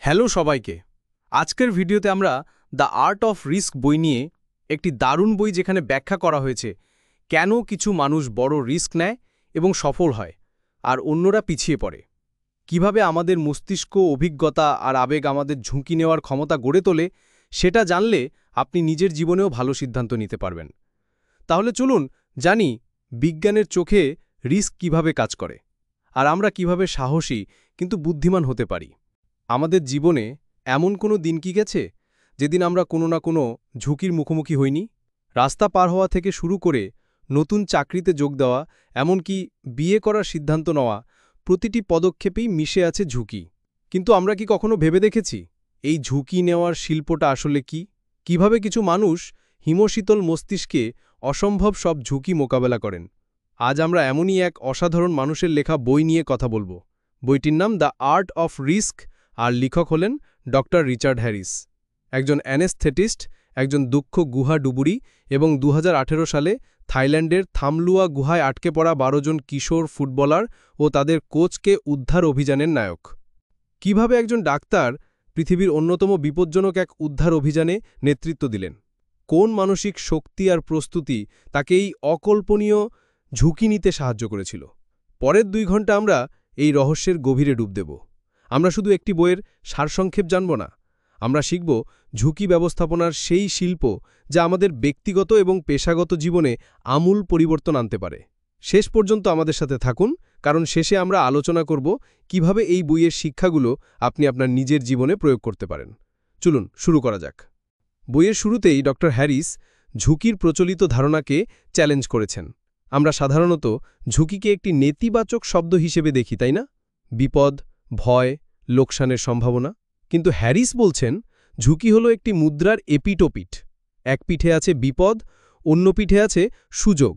Hello সবাইকে। আজকের ভিডিওতে আমরা দ্য আর্ট অফ রিস্ক বই নিয়ে একটি দারুণ বই যেখানে ব্যাখ্যা করা হয়েছে কেন কিছু মানুষ বড় রিস্ক নেয় এবং সফল হয় আর অন্যরা পিছিয়ে পড়ে, কিভাবে আমাদের মস্তিষ্ক, অভিজ্ঞতা আর আবেগ আমাদের ঝুঁকি নেওয়ার ক্ষমতা গড়ে তোলে। সেটা জানলে আপনি নিজের জীবনেও ভালো সিদ্ধান্ত নিতে পারবেন। তাহলে চলুন জানি বিজ্ঞানের চোখে রিস্ক কিভাবে কাজ করে আর আমরা কিভাবে সাহসী কিন্তু বুদ্ধিমান হতে পারি। আমাদের জীবনে এমন কোনো দিন কি গেছে যেদিন আমরা কোনো না কোনো ঝুঁকির মুখোমুখি হইনি? রাস্তা পার হওয়া থেকে শুরু করে নতুন চাকরিতে যোগ দেওয়া, এমনকি বিয়ে করার সিদ্ধান্ত নেওয়া, প্রতিটি পদক্ষেপেই মিশে আছে ঝুঁকি। কিন্তু আমরা কি কখনো ভেবে দেখেছি এই ঝুঁকি নেওয়ার শিল্পটা আসলে কি? কিভাবে কিছু মানুষ হিমশীতল মস্তিষ্কে অসম্ভব সব ঝুঁকি মোকাবেলা করেন? আজ আমরা এমনই এক অসাধারণ মানুষের লেখা বই নিয়ে কথা বলবো। বইটির নাম দ্য আর্ট অফ রিস্ক, আর লেখক হলেন ডক্টর রিচার্ড হ্যারিস, একজন অ্যানেস্থেটিস্ট, একজন দক্ষ গুহা ডুবুরি এবং 2018 সালে থাইল্যান্ডের থামলুয়া গুহায় আটকে পড়া 12 জন কিশোর ফুটবলার ও তাদের কোচকে উদ্ধার অভিযানের নায়ক। কিভাবে একজন ডাক্তার পৃথিবীর অন্যতম বিপজ্জনক এক উদ্ধার অভিযানে নেতৃত্ব দিলেন? কোন মানসিক শক্তি আর প্রস্তুতি তাকে এই অকল্পনীয় ঝুঁকি নিতে সাহায্য করেছিল? পরের 2 ঘন্টা আমরা এই রহস্যের গভীরে ডুব দেব। আমরা শুধু একটি বইয়ের সারসংক্ষেপ জানব না, আমরা শিখব ঝুঁকি ব্যবস্থাপনার সেই শিল্প যা আমাদের ব্যক্তিগত এবং পেশাগত জীবনে আমূল পরিবর্তন আনতে পারে। শেষ পর্যন্ত আমাদের সাথে থাকুন, কারণ শেষে আমরা আলোচনা করব কিভাবে এই বইয়ের শিক্ষাগুলো আপনি আপনার নিজের জীবনে প্রয়োগ করতে পারেন। চলুন শুরু করা যাক। বইয়ের শুরুতেই ডক্টর হ্যারিস ঝুঁকির প্রচলিত ধারণাকে চ্যালেঞ্জ করেছেন। আমরা সাধারণত ঝুঁকিকে একটি নেতিবাচক শব্দ হিসেবে দেখি, তাই না? বিপদ, ভয়, লোকসানের সম্ভাবনা। কিন্তু হ্যারিস বলছেন ঝুঁকি হলো একটি মুদ্রার এপিটোপিট। এক পিঠে আছে বিপদ, অন্য পিঠে আছে সুযোগ।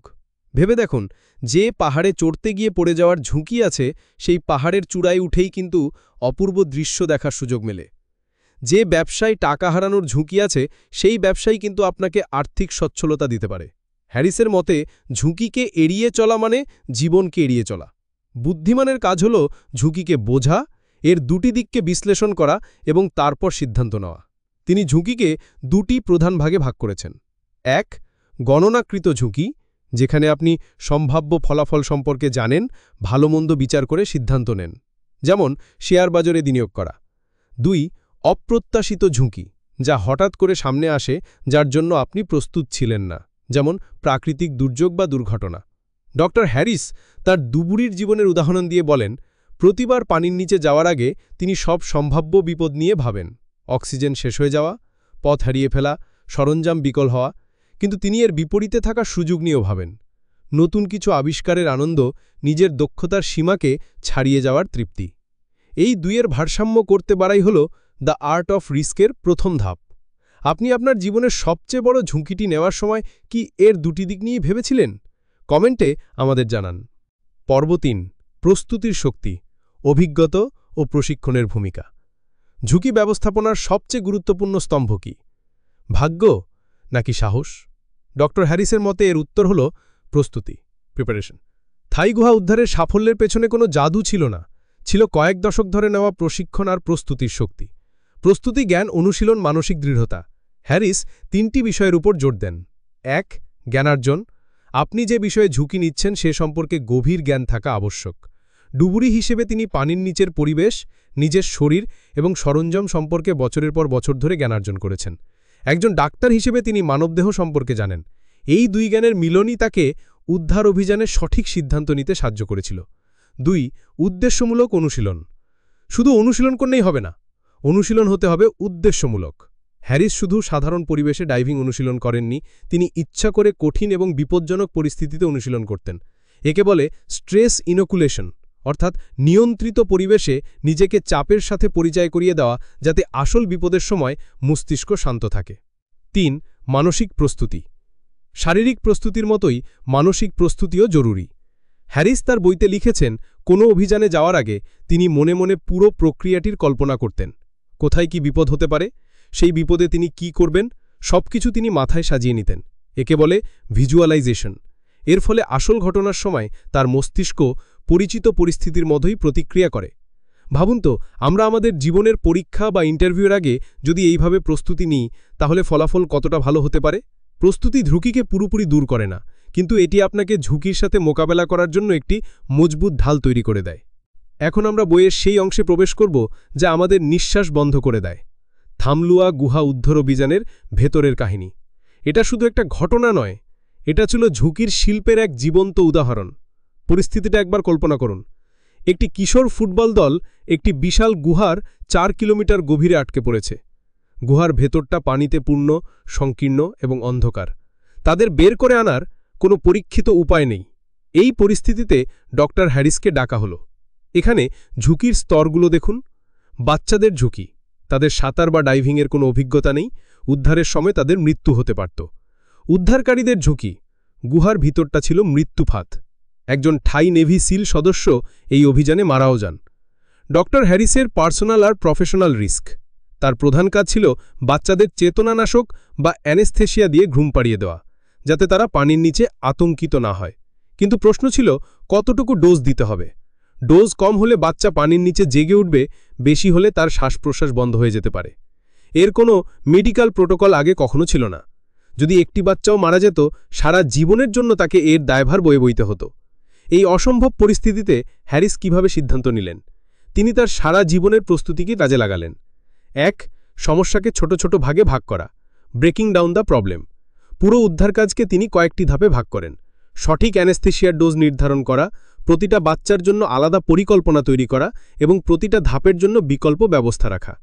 ভেবে দেখুন, যে পাহাড়ে চড়তে গিয়ে পড়ে যাওয়ার ঝুঁকি আছে, সেই পাহাড়ের চূড়ায় উঠেই কিন্তু অপূর্ব দৃশ্য দেখার সুযোগ মেলে। যে ব্যবসায় টাকা হারানোর ঝুঁকি আছে, সেই ব্যবসায় কিন্তু আপনাকে আর্থিক সচ্ছলতা দিতে পারে। হ্যারিসের মতে ঝুঁকিকে এড়িয়ে চলা মানে জীবনকে এড়িয়ে চলা। বুদ্ধিমানের কাজ হল ঝুঁকিকে বোঝা, এর দুটি দিককে বিশ্লেষণ করা এবং তারপর সিদ্ধান্ত নেওয়া। তিনি ঝুঁকিকে 2টি প্রধান ভাগে ভাগ করেছেন। 1. গণনাকৃত ঝুঁকি, যেখানে আপনি সম্ভাব্য ফলাফল সম্পর্কে জানেন, ভালো-মন্দ বিচার করে সিদ্ধান্ত নেন, যেমন শেয়ার বাজারে বিনিয়োগ করা। 2. অপ্রত্যাশিত ঝুঁকি, যা হঠাৎ করে সামনে আসে, যার জন্য আপনি প্রস্তুত ছিলেন না, যেমন প্রাকৃতিক দুর্যোগ বা দুর্ঘটনা। ডক্টর হ্যারিস তার ডুবুরির জীবনের উদাহরণ দিয়ে বলেন, প্রতিবার পানির নিচে যাওয়ার আগে তিনি সব সম্ভাব্য বিপদ নিয়ে ভাবেন। অক্সিজেন শেষ হয়ে যাওয়া, পথ হারিয়ে ফেলা, সরঞ্জাম বিকল হওয়া। কিন্তু তিনি এর বিপরীতে থাকা সুযোগ নিয়েও ভাবেন। নতুন কিছু আবিষ্কারের আনন্দ, নিজের দক্ষতার সীমাকে ছাড়িয়ে যাওয়ার তৃপ্তি। এই দুইয়ের ভারসাম্য করতে পারাই হল দ্য আর্ট অফ রিস্কের প্রথম ধাপ। আপনি আপনার জীবনের সবচেয়ে বড় ঝুঁকিটি নেওয়ার সময় কি এর দুটি দিক নিয়ে ভেবেছিলেন? কমেন্টে আমাদের জানান। পর্ব 3, প্রস্তুতির শক্তি, অভিজ্ঞতা ও প্রশিক্ষণের ভূমিকা। ঝুঁকি ব্যবস্থাপনার সবচেয়ে গুরুত্বপূর্ণ স্তম্ভ কি? ভাগ্য নাকি সাহস? ডক্টর হ্যারিসের মতে এর উত্তর হল প্রস্তুতি, প্রিপারেশন। থাই গুহা উদ্ধারের সাফল্যের পেছনে কোনো জাদু ছিল না, ছিল কয়েক দশক ধরে নেওয়া প্রশিক্ষণ আর প্রস্তুতির শক্তি। প্রস্তুতি, জ্ঞান, অনুশীলন, মানসিক দৃঢ়তা। হ্যারিস 3টি বিষয়ের উপর জোর দেন। 1. জ্ঞানার্জন। আপনি যে বিষয়ে ঝুঁকি নিচ্ছেন সে সম্পর্কে গভীর জ্ঞান থাকা আবশ্যক। ডুবুরি হিসেবে তিনি পানির নিচের পরিবেশ, নিজের শরীর এবং সরঞ্জাম সম্পর্কে বছরের পর বছর ধরে জ্ঞানার্জন করেছেন। একজন ডাক্তার হিসেবে তিনি মানবদেহ সম্পর্কে জানেন। এই 2 জ্ঞানের মিলনই তাকে উদ্ধার অভিযানের সঠিক সিদ্ধান্ত নিতে সাহায্য করেছিল। 2. উদ্দেশ্যমূলক অনুশীলন। শুধু অনুশীলন করলেই হবে না, অনুশীলন হতে হবে উদ্দেশ্যমূলক। হ্যারিস শুধু সাধারণ পরিবেশে ডাইভিং অনুশীলন করেননি, তিনি ইচ্ছা করে কঠিন এবং বিপজ্জনক পরিস্থিতিতে অনুশীলন করতেন। একে বলে স্ট্রেস ইনোকুলেশন, অর্থাৎ নিয়ন্ত্রিত পরিবেশে নিজেকে চাপের সাথে পরিচয় করিয়ে দেওয়া, যাতে আসল বিপদের সময় মস্তিষ্ক শান্ত থাকে। 3. মানসিক প্রস্তুতি। শারীরিক প্রস্তুতির মতোই মানসিক প্রস্তুতিও জরুরি। হ্যারিস তার বইতে লিখেছেন, কোনো অভিযানে যাওয়ার আগে তিনি মনে মনে পুরো প্রক্রিয়াটির কল্পনা করতেন। কোথায় কি বিপদ হতে পারে, সেই বিপদে তিনি কি করবেন, সবকিছু তিনি মাথায় সাজিয়ে নিতেন। একে বলে ভিজুয়ালাইজেশন। এর ফলে আসল ঘটনার সময় তার মস্তিষ্ক পরিচিত পরিস্থিতির মতোই প্রতিক্রিয়া করে। ভাবুন তো, আমরা আমাদের জীবনের পরীক্ষা বা ইন্টারভিউর আগে যদি এইভাবে প্রস্তুতি নিই, তাহলে ফলাফল কতটা ভালো হতে পারে? প্রস্তুতি ঝুঁকিকে পুরোপুরি দূর করে না, কিন্তু এটি আপনাকে ঝুঁকির সাথে মোকাবেলা করার জন্য একটি মজবুত ঢাল তৈরি করে দেয়। এখন আমরা বইয়ের সেই অংশে প্রবেশ করব যা আমাদের নিঃশ্বাস বন্ধ করে দেয়। থামলুয়া গুহা উদ্ধার অভিযানের ভেতরের কাহিনী। এটা শুধু একটা ঘটনা নয়, এটা ছিল ঝুঁকির শিল্পের এক জীবন্ত উদাহরণ। পরিস্থিতিটা একবার কল্পনা করুন। একটি কিশোর ফুটবল দল একটি বিশাল গুহার ৪ কিলোমিটার গভীরে আটকে পড়েছে। গুহার ভেতরটা পানিতে পূর্ণ, সংকীর্ণ এবং অন্ধকার। তাদের বের করে আনার কোনো পরীক্ষিত উপায় নেই। এই পরিস্থিতিতে ডক্টর হ্যারিসকে ডাকা হলো। এখানে ঝুঁকির স্তরগুলো দেখুন। বাচ্চাদের ঝুঁকি, তাদের সাঁতার বা ডাইভিংয়ের কোনো অভিজ্ঞতা নেই, উদ্ধারের সময় তাদের মৃত্যু হতে পারত। উদ্ধারকারীদের ঝুঁকি, গুহার ভিতরটা ছিল মৃত্যুফাত। একজন থাই নেভি সিল সদস্য এই অভিযানে মারাও যান। ডক্টর হ্যারিসের পার্সোনাল আর প্রফেশনাল রিস্ক। তার প্রধান কাজ ছিল বাচ্চাদের চেতনানাশক বা অ্যানেস্থেশিয়া দিয়ে ঘুম পাড়িয়ে দেওয়া, যাতে তারা পানির নিচে আতঙ্কিত না হয়। কিন্তু প্রশ্ন ছিল, কতটুকু ডোজ দিতে হবে? ডোজ কম হলে বাচ্চা পানির নিচে জেগে উঠবে, বেশি হলে তার শ্বাস-প্রশ্বাস বন্ধ হয়ে যেতে পারে। এর কোনো মেডিকেল প্রোটোকল আগে কখনো ছিল না। যদি একটি বাচ্চাও মারা যেত, সারা জীবনের জন্য তাকে এর দায়ভার বয়ে বইতে হতো। এই অসম্ভব পরিস্থিতিতে হ্যারিস কিভাবে সিদ্ধান্ত নিলেন? তিনি তার সারা জীবনের প্রস্তুতিকে কাজে লাগালেন। ১. সমস্যাকে ছোট ছোট ভাগে ভাগ করা, ব্রেকিং ডাউন দ্য প্রবলেম। পুরো উদ্ধার কাজকে তিনি কয়েকটি ধাপে ভাগ করেন। সঠিক অ্যানেস্থেশিয়ার ডোজ নির্ধারণ করা, প্রতিটা বাচ্চার জন্য আলাদা পরিকল্পনা তৈরি করা এবং প্রতিটা ধাপের জন্য বিকল্প ব্যবস্থা রাখা।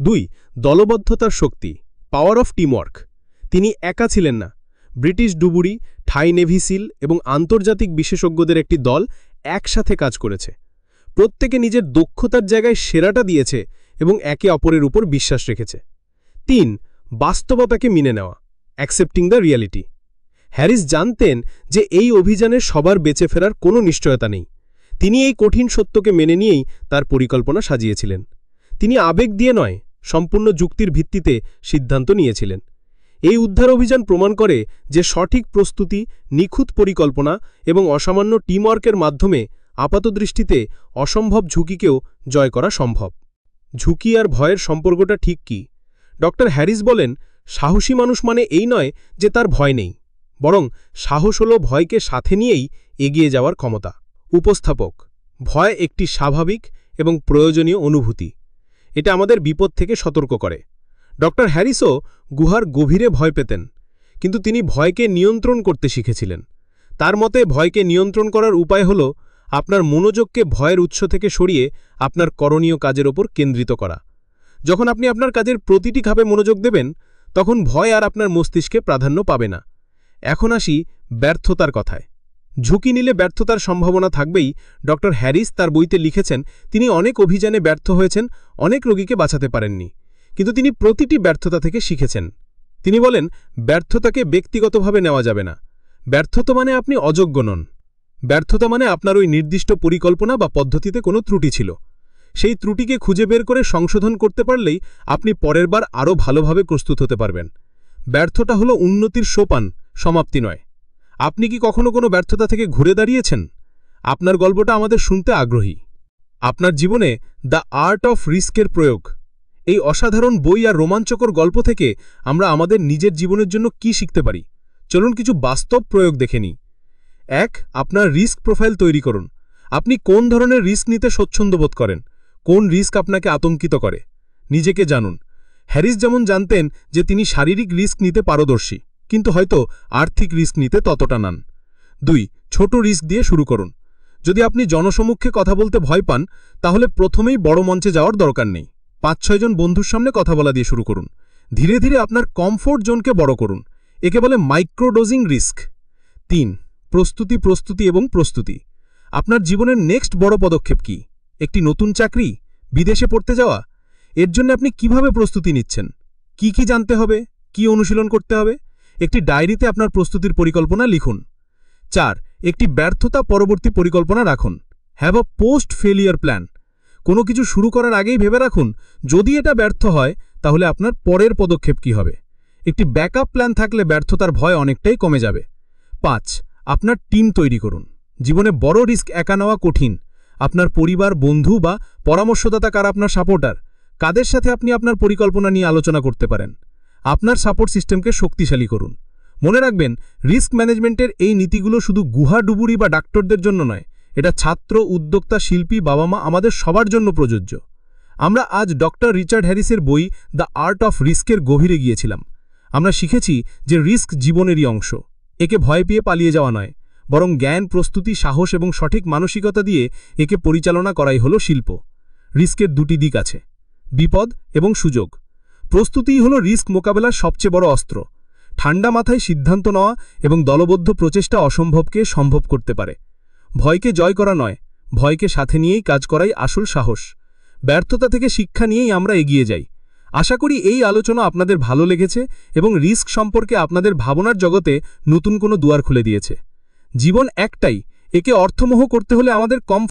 ২. দলবদ্ধতার শক্তি, পাওয়ার অফ টিমওয়ার্ক। তিনি একা ছিলেন না। ব্রিটিশ ডুবুরি, থাই নেভি সিল এবং আন্তর্জাতিক বিশেষজ্ঞদের একটি দল একসাথে কাজ করেছে। প্রত্যেকে নিজের দক্ষতার জায়গায় সেরাটা দিয়েছে এবং একে অপরের উপর বিশ্বাস রেখেছে। ৩. বাস্তবতাকে মেনে নেওয়া, অ্যাকসেপ্টিং দ্য রিয়ালিটি। হ্যারিস জানতেন যে এই অভিযানে সবার বেঁচে ফেরার কোনো নিশ্চয়তা নেই। তিনি এই কঠিন সত্যকে মেনে নিয়েই তার পরিকল্পনা সাজিয়েছিলেন। তিনি আবেগ দিয়ে নয়, সম্পূর্ণ যুক্তির ভিত্তিতে সিদ্ধান্ত নিয়েছিলেন। এই উদ্ধার অভিযান প্রমাণ করে যে সঠিক প্রস্তুতি, নিখুঁত পরিকল্পনা এবং অসামান্য টিমওয়ার্কের মাধ্যমে আপাতদৃষ্টিতে অসম্ভব ঝুঁকিকেও জয় করা সম্ভব। ঝুঁকি আর ভয়ের সম্পর্কটা ঠিক কি? ডক্টর হ্যারিস বলেন, সাহসী মানুষ মানে এই নয় যে তার ভয় নেই, বরং সাহস হল ভয়কে সাথে নিয়েই এগিয়ে যাওয়ার ক্ষমতা। উপস্থাপক, ভয় একটি স্বাভাবিক এবং প্রয়োজনীয় অনুভূতি। এটা আমাদের বিপদ থেকে সতর্ক করে। ডক্টর হ্যারিসও গুহার গভীরে ভয় পেতেন, কিন্তু তিনি ভয়কে নিয়ন্ত্রণ করতে শিখেছিলেন। তার মতে ভয়কে নিয়ন্ত্রণ করার উপায় হল আপনার মনোযোগকে ভয়ের উৎস থেকে সরিয়ে আপনার করণীয় কাজের ওপর কেন্দ্রিত করা। যখন আপনি আপনার কাজের প্রতিটি ধাপে মনোযোগ দেবেন, তখন ভয় আর আপনার মস্তিষ্কে প্রাধান্য পাবে না। এখন আসি ব্যর্থতার কথায়। ঝুঁকি নিলে ব্যর্থতার সম্ভাবনা থাকবেই। ডক্টর হ্যারিস তার বইতে লিখেছেন, তিনি অনেক অভিযানে ব্যর্থ হয়েছেন, অনেক রোগীকে বাঁচাতে পারেননি, কিন্তু তিনি প্রতিটি ব্যর্থতা থেকে শিখেছেন। তিনি বলেন, ব্যর্থতাকে ব্যক্তিগতভাবে নেওয়া যাবে না। ব্যর্থতা মানে আপনি অযোগ্য নন। ব্যর্থতা মানে আপনার ওই নির্দিষ্ট পরিকল্পনা বা পদ্ধতিতে কোনো ত্রুটি ছিল। সেই ত্রুটিকে খুঁজে বের করে সংশোধন করতে পারলেই আপনি পরের বার আরও ভালোভাবে প্রস্তুত হতে পারবেন। ব্যর্থতা হলো উন্নতির সোপান, সমাপ্তি নয়। আপনি কি কখনো কোনো ব্যর্থতা থেকে ঘুরে দাঁড়িয়েছেন? আপনার গল্পটা আমাদের শুনতে আগ্রহী। আপনার জীবনে দ্য আর্ট অফ রিস্কের প্রয়োগ, এই অসাধারণ বই আর রোমাঞ্চকর গল্প থেকে আমরা আমাদের নিজের জীবনের জন্য কি শিখতে পারি? চলুন কিছু বাস্তব প্রয়োগ দেখে নিই। ১. আপনার রিস্ক প্রোফাইল তৈরি করুন। আপনি কোন ধরনের রিস্ক নিতে স্বচ্ছন্দ বোধ করেন? কোন রিস্ক আপনাকে আতঙ্কিত করে? নিজেকে জানুন। হ্যারিস যেমন জানতেন যে তিনি শারীরিক রিস্ক নিতে পারদর্শী, কিন্তু হয়তো আর্থিক রিস্ক নিতে ততটা নন। ২. ছোট রিস্ক দিয়ে শুরু করুন। যদি আপনি জনসমক্ষে কথা বলতে ভয় পান, তাহলে প্রথমেই বড় মঞ্চে যাওয়ার দরকার নেই। ৫-৬ জন বন্ধুর সামনে কথা বলা দিয়ে শুরু করুন। ধীরে ধীরে আপনার কমফোর্ট জোনকে বড় করুন। একে বলে মাইক্রোডোজিং রিস্ক। ৩. প্রস্তুতি এবং প্রস্তুতি। আপনার জীবনের নেক্সট বড় পদক্ষেপ কি? একটি নতুন চাকরি? বিদেশে পড়তে যাওয়া? এর জন্য আপনি কিভাবে প্রস্তুতি নিচ্ছেন? কি কি জানতে হবে? কি অনুশীলন করতে হবে? একটি ডায়েরিতে আপনার প্রস্তুতির পরিকল্পনা লিখুন। ৪. একটি ব্যর্থতা পরবর্তী পরিকল্পনা রাখুন। Have a post failure plan. কোনো কিছু শুরু করার আগেই ভেবে রাখুন, যদি এটা ব্যর্থ হয় তাহলে আপনার পরের পদক্ষেপ কি হবে। একটি ব্যাকআপ প্ল্যান থাকলে ব্যর্থতার ভয় অনেকটাই কমে যাবে। ৫. আপনার টিম তৈরি করুন। জীবনে বড় রিস্ক একা নেওয়া কঠিন। আপনার পরিবার, বন্ধু বা পরামর্শদাতা কারা আপনার সাপোর্টার, কাদের সাথে আপনি আপনার পরিকল্পনা নিয়ে আলোচনা করতে পারেন। আপনার সাপোর্ট সিস্টেমকে শক্তিশালী করুন। মনে রাখবেন, রিস্ক ম্যানেজমেন্টের এই নীতিগুলো শুধু গুহা ডুবুরি বা ডাক্তারদের জন্য নয়, এটা ছাত্র, উদ্যোক্তা, শিল্পী, বাবা মা আমাদের সবার জন্য প্রযোজ্য। আমরা আজ ডক্টর রিচার্ড হ্যারিসের বই দ্য আর্ট অফ রিস্কের গভীরে গিয়েছিলাম। আমরা শিখেছি যে রিস্ক জীবনেরই অংশ। একে ভয় পেয়ে পালিয়ে যাওয়া নয়, বরং জ্ঞান, প্রস্তুতি, সাহস এবং সঠিক মানসিকতা দিয়ে একে পরিচালনা করাই হলো শিল্প। রিস্কের দুটি দিক আছে, বিপদ এবং সুযোগ। প্রস্তুতিই হলো রিস্ক মোকাবেলার সবচেয়ে বড় অস্ত্র। ঠান্ডা মাথায় সিদ্ধান্ত নেওয়া এবং দলবদ্ধ প্রচেষ্টা অসম্ভবকে সম্ভব করতে পারে। ভয়কে জয় করা নয়, ভয়কে সাথে নিয়েই কাজ করাই আসল সাহস। ব্যর্থতা থেকে শিক্ষা নিয়েই আমরা এগিয়ে যাই। আশা করি এই আলোচনা আপনাদের ভালো লেগেছে এবং রিস্ক সম্পর্কে আপনাদের ভাবনার জগতে নতুন কোনো দুয়ার খুলে দিয়েছে। জীবন একটাই, একে অর্থমোহ করতে হলে আমাদের কম